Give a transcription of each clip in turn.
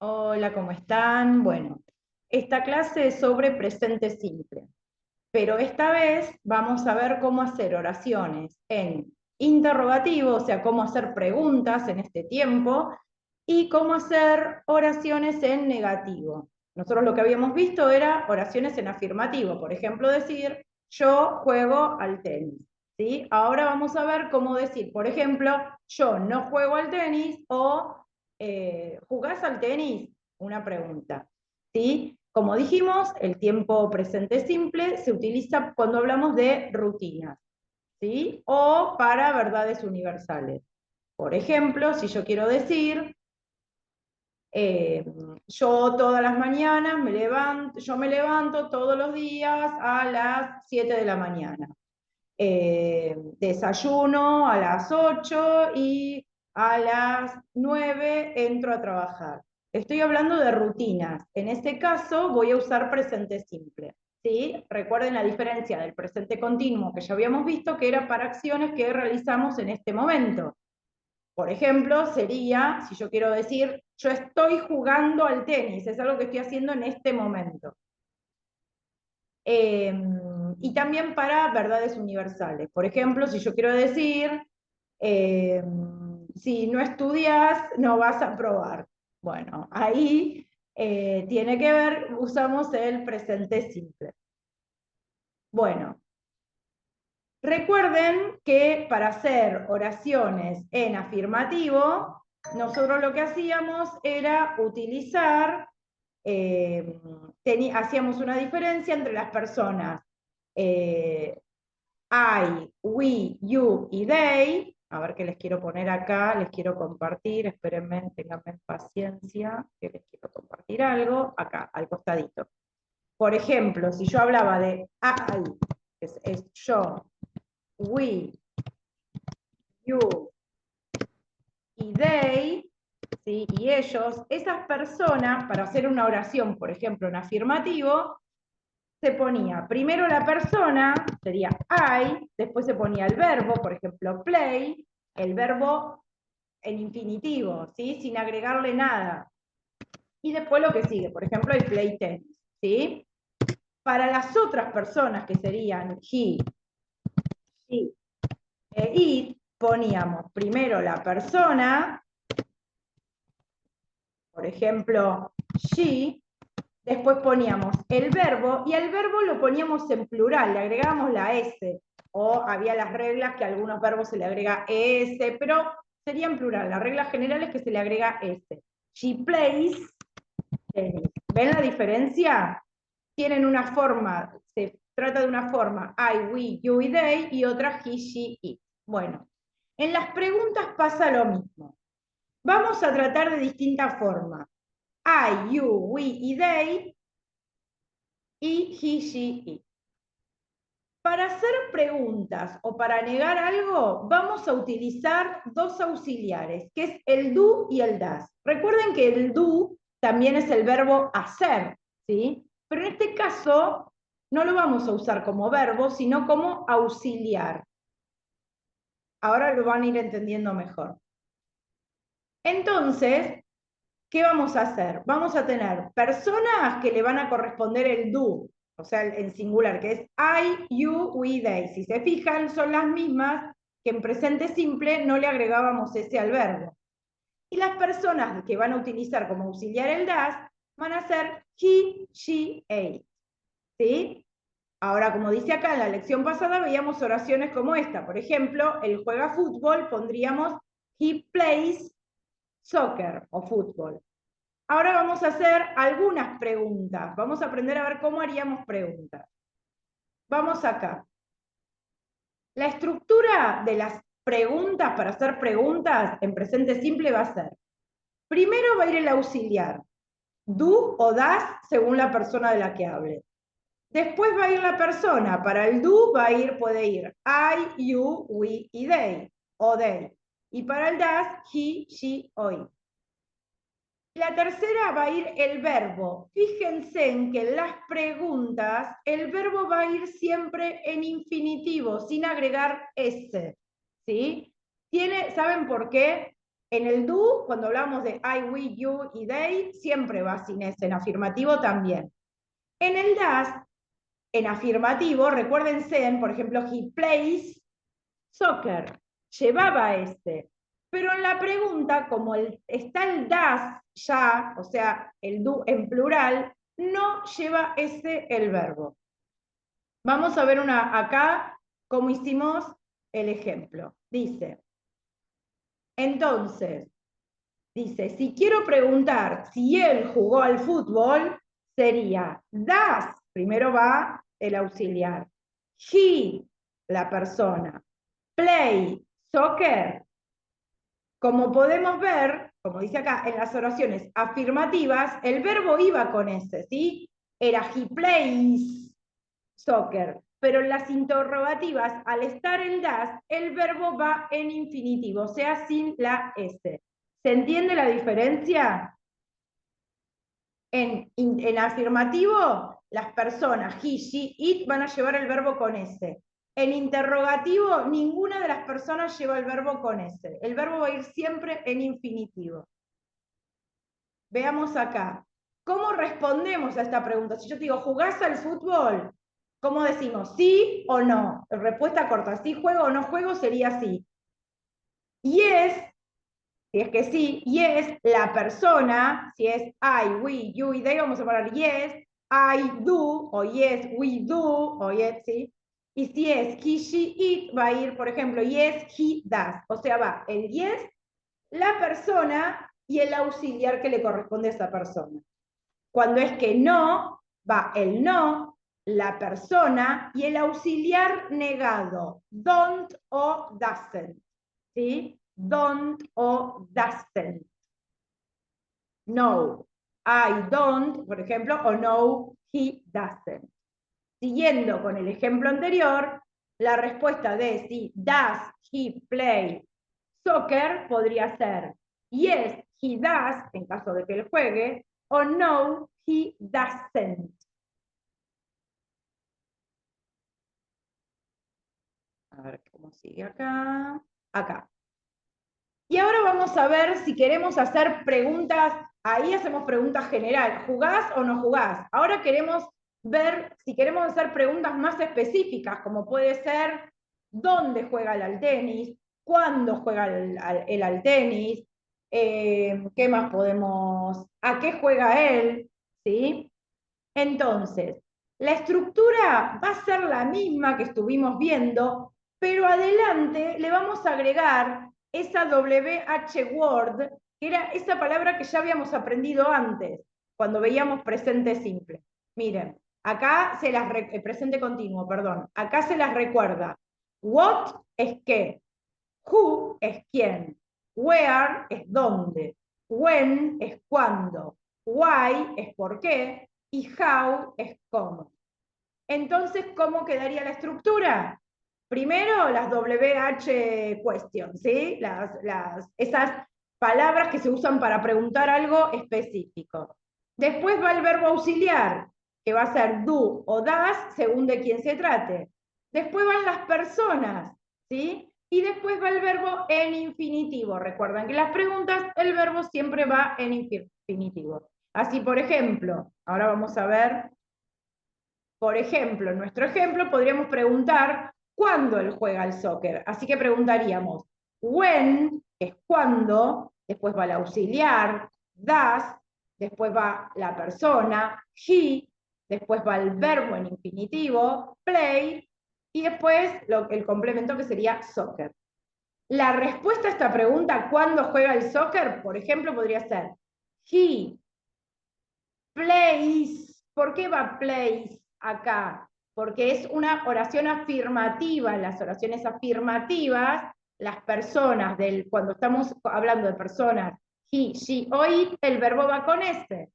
Hola, ¿cómo están? Bueno, esta clase es sobre presente simple, pero esta vez vamos a ver cómo hacer oraciones en interrogativo, o sea, cómo hacer preguntas en este tiempo, y cómo hacer oraciones en negativo. Nosotros lo que habíamos visto era oraciones en afirmativo, por ejemplo, decir, yo juego al tenis, ¿sí? Ahora vamos a ver cómo decir, por ejemplo, yo no juego al tenis o ¿jugás al tenis? Una pregunta, ¿sí? Como dijimos, el tiempo presente simple se utiliza cuando hablamos de rutinas, ¿sí? O para verdades universales. Por ejemplo, si yo quiero decir, yo todas las mañanas yo me levanto todos los días a las 7 de la mañana. Desayuno a las 8 y a las 9 entro a trabajar. Estoy hablando de rutinas. En este caso voy a usar presente simple, ¿sí? Recuerden la diferencia del presente continuo que ya habíamos visto, que era para acciones que realizamos en este momento. Por ejemplo, sería, si yo quiero decir, yo estoy jugando al tenis, es algo que estoy haciendo en este momento. Y también para verdades universales. Por ejemplo, si yo quiero decir, eh, si no estudias, no vas a probar. Bueno, ahí tiene que ver, usamos el presente simple. Bueno, recuerden que para hacer oraciones en afirmativo, nosotros lo que hacíamos era utilizar, hacíamos una diferencia entre las personas I, we, you y they. A ver qué les quiero poner acá, les quiero compartir, espérenme, ténganme paciencia, que les quiero compartir algo, acá, al costadito. Por ejemplo, si yo hablaba de I, es yo, we, you y they, ¿sí? Y ellos, esas personas, para hacer una oración, por ejemplo, en afirmativo, se ponía primero la persona, sería I, después se ponía el verbo, por ejemplo, play, el verbo en infinitivo, ¿sí? Sin agregarle nada. Y después lo que sigue, por ejemplo, el play tennis, ¿sí? Para las otras personas que serían he, she e it, poníamos primero la persona, por ejemplo, she, después poníamos el verbo, y el verbo lo poníamos en plural, le agregábamos la S, o había las reglas que a algunos verbos se le agrega S, pero sería en plural, la regla general es que se le agrega S. She plays tennis. ¿Ven la diferencia? Tienen una forma, se trata de una forma I, we, you y they, y otra he, she, it. Bueno, en las preguntas pasa lo mismo. Vamos a tratar de distintas formas. I, you, we y they, y he, she, it. Para hacer preguntas o para negar algo, vamos a utilizar dos auxiliares, que es el do y el das. Recuerden que el do también es el verbo hacer, ¿sí? Pero en este caso no lo vamos a usar como verbo, sino como auxiliar. Ahora lo van a ir entendiendo mejor. Entonces, ¿qué vamos a hacer? Vamos a tener personas que le van a corresponder el do, o sea, en singular, que es I, you, we, they. Si se fijan, son las mismas que en presente simple no le agregábamos ese al verbo. Y las personas que van a utilizar como auxiliar el das van a ser he, she, it. ¿Sí? Ahora, como dice acá en la lección pasada, veíamos oraciones como esta. Por ejemplo, él juega fútbol, pondríamos he plays soccer o fútbol. Ahora vamos a hacer algunas preguntas. Vamos a aprender a ver cómo haríamos preguntas. Vamos acá. La estructura de las preguntas para hacer preguntas en presente simple va a ser, primero va a ir el auxiliar, do o das según la persona de la que hable. Después va a ir la persona, para el do va a ir, puede ir I, you, we y they, o they. Y para el das, he, she o it. La tercera va a ir el verbo. Fíjense en que en las preguntas el verbo va a ir siempre en infinitivo, sin agregar S. ¿Sí? ¿Saben por qué? En el do, cuando hablamos de I, we, you y they, siempre va sin S, en afirmativo también. En el does, en afirmativo, recuérdense, por ejemplo, he plays soccer, llevaba S. Pero en la pregunta, como está el does ya, o sea, el do en plural, no lleva S el verbo. Vamos a ver acá cómo hicimos el ejemplo. Entonces, dice, si quiero preguntar si él jugó al fútbol, sería does, primero va el auxiliar. He, la persona. Play, soccer. Como podemos ver, como dice acá, en las oraciones afirmativas, el verbo iba con ese, ¿sí? Era he plays soccer. Pero en las interrogativas, al estar el does, el verbo va en infinitivo, o sea, sin la S. ¿Se entiende la diferencia? En afirmativo, las personas he, she, it van a llevar el verbo con S. En interrogativo, ninguna de las personas lleva el verbo con S. El verbo va a ir siempre en infinitivo. Veamos acá. ¿Cómo respondemos a esta pregunta? Si yo te digo, ¿jugás al fútbol? ¿Cómo decimos? ¿Sí o no? Respuesta corta. ¿Sí juego o no juego? Sería sí. Yes, si es que sí. Yes, la persona. Si es I, we, you y they, vamos a poner yes. I do, o yes, we do, o yes, ¿sí? Y si es he, she, it, va a ir, por ejemplo, yes, he does. O sea, va el yes, la persona y el auxiliar que le corresponde a esa persona. Cuando es que no, va el no, la persona y el auxiliar negado, don't o doesn't, ¿sí? Don't o doesn't. No, I don't, por ejemplo, o no, he doesn't. Siguiendo con el ejemplo anterior, la respuesta de si does he play soccer podría ser yes, he does, en caso de que él juegue, o no, he doesn't. A ver cómo sigue acá. Acá. Y ahora vamos a ver si queremos hacer preguntas. Ahí hacemos preguntas general. ¿Jugás o no jugás? Ahora queremos ver si queremos hacer preguntas más específicas, como puede ser ¿dónde juega el al tenis? ¿Cuándo juega el al tenis? ¿Qué más podemos? ¿A qué juega él? ¿Sí? Entonces, la estructura va a ser la misma que estuvimos viendo, pero adelante le vamos a agregar esa WH word, que era esa palabra que ya habíamos aprendido antes, cuando veíamos presente simple. Miren, acá se las presente continuo, perdón. Acá se las recuerda. What es qué. Who es quién. Where es dónde. When es cuándo. Why es por qué. Y how es cómo. Entonces, ¿cómo quedaría la estructura? Primero, las WH questions, ¿sí? Esas palabras que se usan para preguntar algo específico. Después va el verbo auxiliar, que va a ser do o das, según de quién se trate. Después van las personas, ¿sí? Y después va el verbo en infinitivo. Recuerden que las preguntas, el verbo siempre va en infinitivo. Así, por ejemplo, ahora vamos a ver. Por ejemplo, en nuestro ejemplo podríamos preguntar cuándo él juega al soccer. Así que preguntaríamos when, que es cuándo, después va el auxiliar, does, después va la persona, he, después va el verbo en infinitivo, play, y después el complemento que sería soccer. La respuesta a esta pregunta, ¿cuándo juega el soccer? Por ejemplo, podría ser he plays. ¿Por qué va plays acá? Porque es una oración afirmativa. En las oraciones afirmativas, las personas, cuando estamos hablando de personas, he, she o it, el verbo va con S.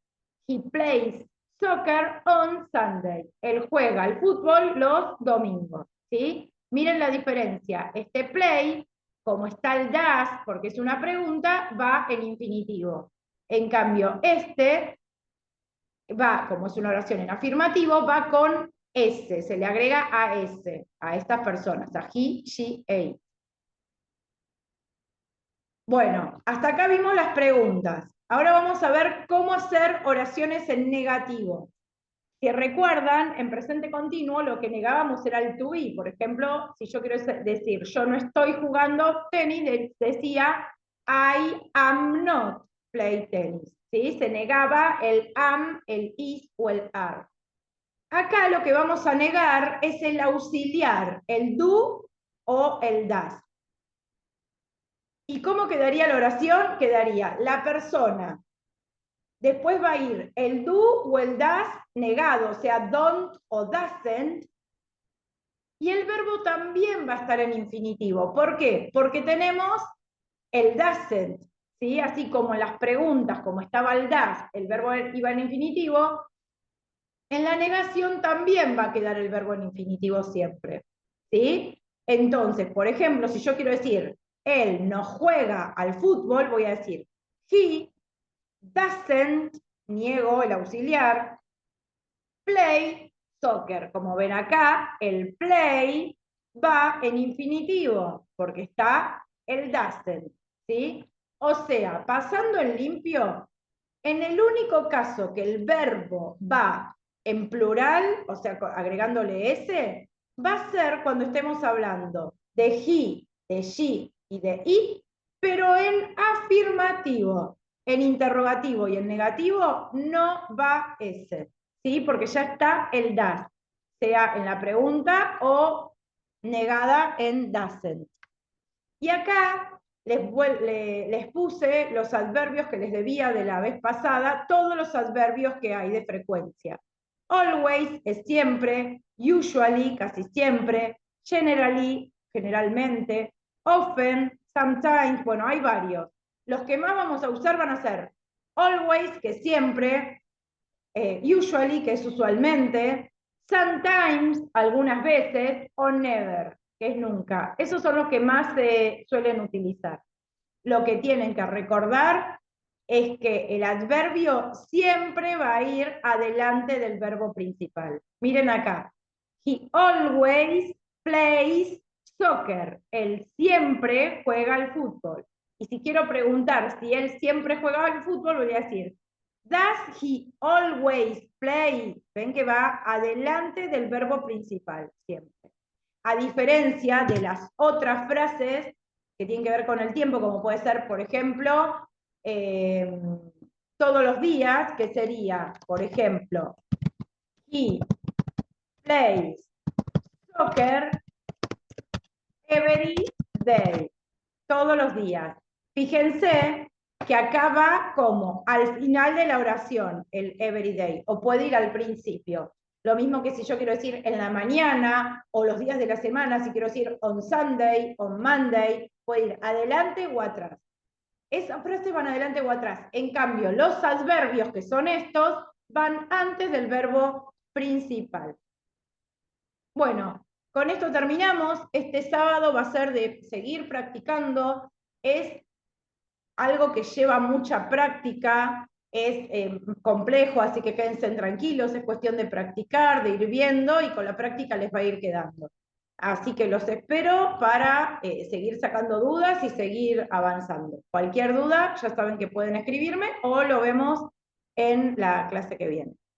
He plays soccer on Sunday. Él juega al fútbol los domingos. ¿Sí? Miren la diferencia. Este play, como está el does, porque es una pregunta, va en infinitivo. En cambio, este va, como es una oración en afirmativo, va con S, se le agrega a S, a estas personas, a he, she, it. Bueno, hasta acá vimos las preguntas. Ahora vamos a ver cómo hacer oraciones en negativo. Si recuerdan, en presente continuo lo que negábamos era el to be. Por ejemplo, si yo quiero decir yo no estoy jugando tenis, decía I am not play tennis. ¿Sí? Se negaba el am, el is o el are. Acá lo que vamos a negar es el auxiliar, el do o el das. ¿Y cómo quedaría la oración? Quedaría la persona. Después va a ir el do o el das negado, o sea, don't o doesn't. Y el verbo también va a estar en infinitivo. ¿Por qué? Porque tenemos el doesn't, ¿sí? Así como en las preguntas, como estaba el das, el verbo iba en infinitivo, en la negación también va a quedar el verbo en infinitivo siempre, ¿sí? Entonces, por ejemplo, si yo quiero decir, él no juega al fútbol, voy a decir, he doesn't, niego el auxiliar, play soccer. Como ven acá, el play va en infinitivo, porque está el doesn't, ¿sí? O sea, pasando en limpio, en el único caso que el verbo va en plural, o sea, agregándole S, va a ser cuando estemos hablando de he, de she y de it, pero en afirmativo. En interrogativo y en negativo no va ese, ¿sí? Porque ya está el das, sea en la pregunta o negada en doesn't. Y acá les puse los adverbios que les debía de la vez pasada, todos los adverbios que hay de frecuencia. Always es siempre, usually casi siempre, generally generalmente, often, sometimes, bueno, hay varios. Los que más vamos a usar van a ser always, que siempre, usually, que es usualmente, sometimes, algunas veces, o never, que es nunca. Esos son los que más se suelen utilizar. Lo que tienen que recordar es que el adverbio siempre va a ir adelante del verbo principal. Miren acá. He always plays soccer. Él siempre juega al fútbol. Y si quiero preguntar si él siempre juega al fútbol, voy a decir, does he always play? Ven que va adelante del verbo principal, siempre. A diferencia de las otras frases que tienen que ver con el tiempo, como puede ser, por ejemplo, todos los días, que sería, por ejemplo, he plays soccer every day, todos los días. Fíjense que acaba como al final de la oración, el every day, o puede ir al principio. Lo mismo que si yo quiero decir en la mañana o los días de la semana, si quiero decir on Sunday, on Monday, puede ir adelante o atrás. Esas frases van adelante o atrás. En cambio, los adverbios, que son estos, van antes del verbo principal. Bueno, con esto terminamos. Este sábado va a ser de seguir practicando. Es algo que lleva mucha práctica, es complejo, así que quédense tranquilos, es cuestión de practicar, de ir viendo y con la práctica les va a ir quedando. Así que los espero para seguir sacando dudas y seguir avanzando. Cualquier duda, ya saben que pueden escribirme o lo vemos en la clase que viene.